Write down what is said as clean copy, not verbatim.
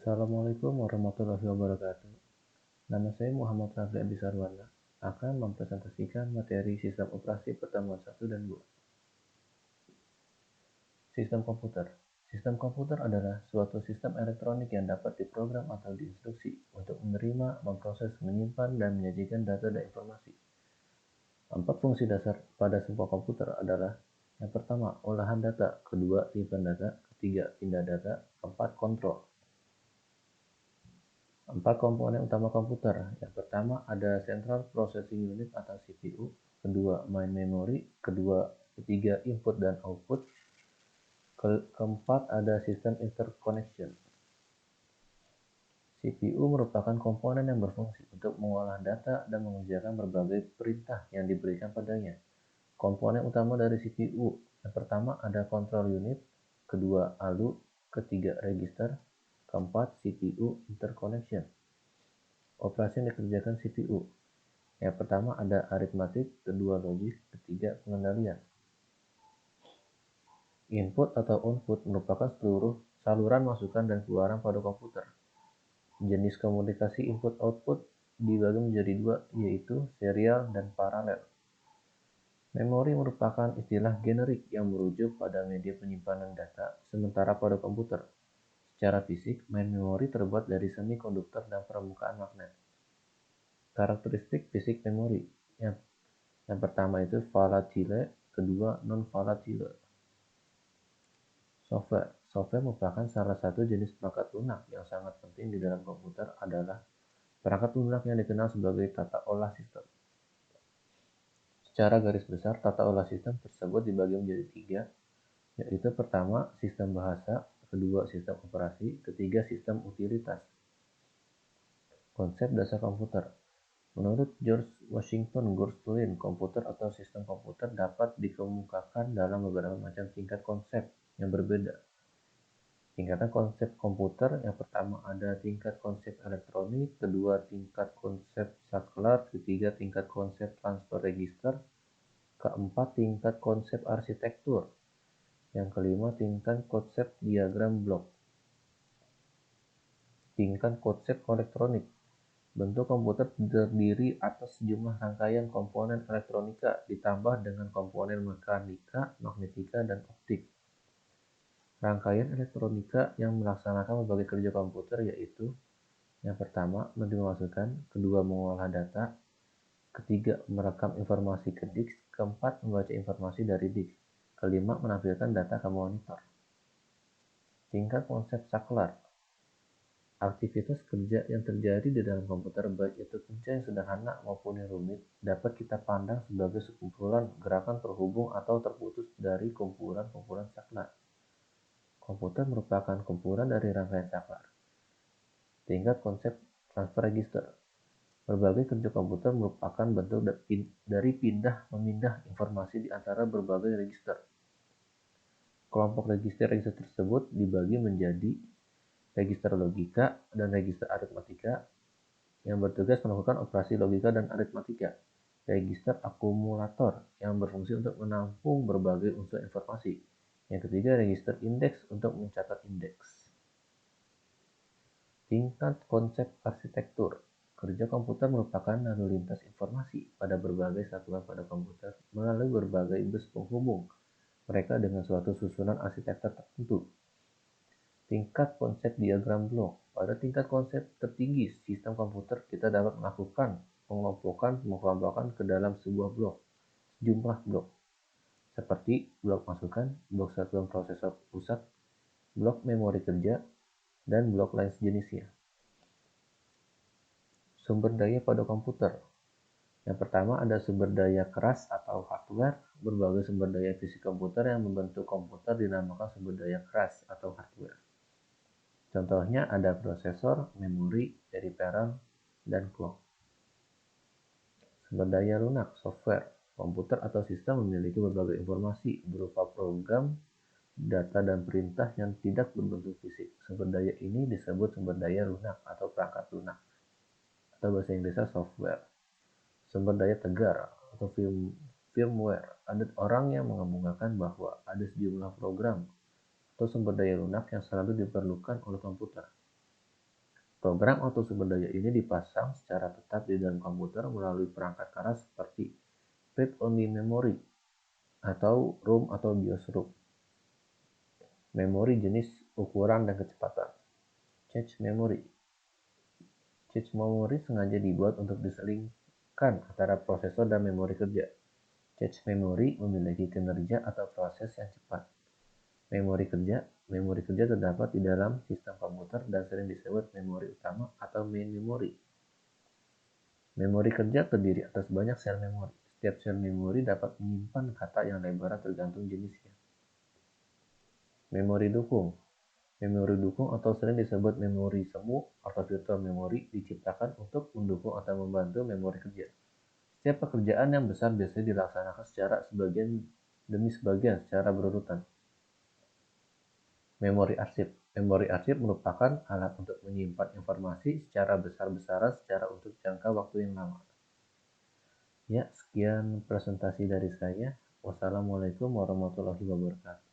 Assalamualaikum warahmatullahi wabarakatuh. Nama saya Muhammad Rafli Abisarwana, akan mempresentasikan materi sistem operasi pertemuan 1 dan 2. Sistem komputer. Sistem komputer adalah suatu sistem elektronik yang dapat diprogram atau diinstruksi untuk menerima, memproses, menyimpan, dan menyajikan data dan informasi. 4 fungsi dasar pada sebuah komputer adalah: yang pertama, olahan data; kedua, simpan data; ketiga, pindah data; keempat, kontrol. 4 komponen utama komputer. Yang pertama ada Central Processing Unit atau CPU, kedua main memory, ketiga input dan output, keempat ada sistem interconnection. CPU merupakan komponen yang berfungsi untuk mengolah data dan mengerjakan berbagai perintah yang diberikan padanya. Komponen utama dari CPU, yang pertama ada control unit, kedua ALU, ketiga register, keempat CPU interconnection. Operasi yang dikerjakan CPU. Yang pertama ada aritmatik, kedua logik, ketiga pengendalian. Input atau output merupakan seluruh saluran masukan dan keluaran pada komputer. Jenis komunikasi input-output dibagi menjadi dua, yaitu serial dan paralel. Memori merupakan istilah generik yang merujuk pada media penyimpanan data, sementara pada komputer, secara fisik, main memori terbuat dari semikonduktor dan permukaan magnet. Karakteristik fisik memori. Yang pertama itu volatile, kedua non-volatile. Software merupakan salah satu jenis perangkat lunak yang sangat penting di dalam komputer adalah perangkat lunak yang dikenal sebagai tata olah sistem. Secara garis besar, tata olah sistem tersebut dibagi menjadi 3, yaitu pertama, sistem bahasa, kedua, sistem operasi, ketiga, sistem utilitas. Konsep dasar komputer. Menurut George Washington Goodwin, komputer atau sistem komputer dapat dikemukakan dalam beberapa macam tingkat konsep yang berbeda. Tingkatan konsep komputer, yang pertama ada tingkat konsep elektronik, kedua tingkat konsep saklar, ketiga tingkat konsep transfer register, keempat tingkat konsep arsitektur, yang kelima tingkat konsep diagram blok. Tingkat konsep elektronik. Bentuk komputer terdiri atas sejumlah rangkaian komponen elektronika ditambah dengan komponen mekanika, magnetika, dan optik. Rangkaian elektronika yang melaksanakan berbagai kerja komputer yaitu: yang pertama, menerima masukan, kedua, mengolah data, ketiga, merekam informasi ke disk, keempat, membaca informasi dari disk, kelima, menampilkan data ke monitor. Tingkat konsep saklar. Aktivitas kerja yang terjadi di dalam komputer, baik itu kerja yang sederhana maupun yang rumit, dapat kita pandang sebagai sekumpulan gerakan terhubung atau terputus dari kumpulan-kumpulan saklar. Komputer merupakan kumpulan dari rangkaian saklar. Tingkat konsep transfer register. Berbagai kerja komputer merupakan bentuk dari pindah-memindah informasi di antara berbagai register. Kelompok register tersebut dibagi menjadi register logika dan register aritmatika yang bertugas melakukan operasi logika dan aritmatika. Register akumulator yang berfungsi untuk menampung berbagai unsur informasi. Yang ketiga, register indeks untuk mencatat indeks. Tingkat konsep arsitektur. Kerja komputer merupakan lalu lintas informasi pada berbagai satuan pada komputer melalui berbagai bus penghubung mereka dengan suatu susunan arsitektur tertentu. Tingkat konsep diagram blok. Pada tingkat konsep tertinggi sistem komputer, kita dapat melakukan pengelompokan ke dalam sebuah blok, sejumlah blok, seperti blok masukan, blok satuan prosesor pusat, blok memori kerja, dan blok lain sejenisnya. Sumber daya pada komputer. Yang pertama ada sumber daya keras atau hardware. Berbagai sumber daya fisik komputer yang membentuk komputer dinamakan sumber daya keras atau hardware. Contohnya ada prosesor, memori, periferal, dan clock. Sumber daya lunak, software. Komputer atau sistem memiliki berbagai informasi berupa program, data, dan perintah yang tidak berbentuk fisik. Sumber daya ini disebut sumber daya lunak atau perangkat lunak, atau bahasa Inggrisnya software. Sumber daya tegar atau firmware. Ada orang yang mengemukakan bahwa ada sejumlah program atau sumber daya lunak yang selalu diperlukan oleh komputer. Program atau sumber daya ini dipasang secara tetap di dalam komputer melalui perangkat keras seperti read-only memory atau ROM atau BIOS ROM. Memori jenis, ukuran, dan kecepatan. Cache memory. Cache memory sengaja dibuat untuk diselingkan antara prosesor dan memori kerja. Cache memory memiliki kinerja atau proses yang cepat. Memori kerja. Memori kerja terdapat di dalam sistem komputer dan sering disebut memori utama atau main memory. Memori kerja terdiri atas banyak sel memori. Setiap sel memori dapat menyimpan kata yang lebarnya tergantung jenisnya. Memori dukung. Memori dukung atau sering disebut memori semu atau virtual memory diciptakan untuk mendukung atau membantu memori kerja. Setiap pekerjaan yang besar biasanya dilaksanakan secara sebagian demi sebagian secara berurutan. Memori arsip. Memori arsip merupakan alat untuk menyimpan informasi secara besar-besaran secara untuk jangka waktu yang lama. Ya, sekian presentasi dari saya. Wassalamualaikum warahmatullahi wabarakatuh.